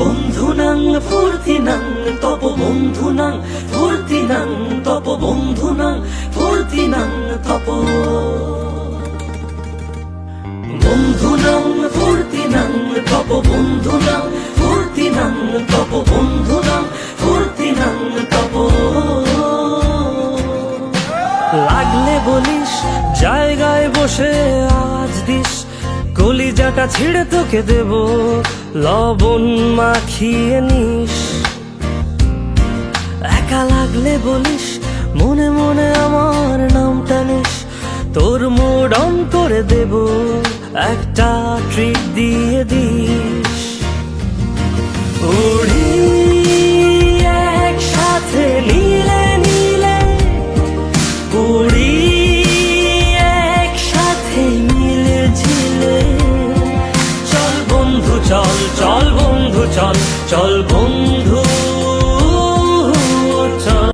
বন্ধুনাং ফুর্তিনাং তপ বন্ধুনাং ফুর্তিনাং তপ বন্ধুনাং ফুর্তিনাং তপ বন্ধুনাং ফুর্তিনাং তপ বন্ধুনাং ফুর্তিনাং তপ বন্ধুনাং ফুর্তিনাং তপ লাগলে বলিস জায়গায় বসে আজ দিস কলিজাটা ছিঁড়ে তোকে দেব লবণ মাখিয়ে নিস একা লাগলে বলিস মনে মনে আমার নামটা নিস তোর মুড অন করে দেব একটা ট্রিট দিয়ে দিস উড়ি একসাথে নীলে নীলে উড়ি একসাথে মিলে ঝিলে চল বন্ধু চল চল বন্ধু চল চল বন্ধু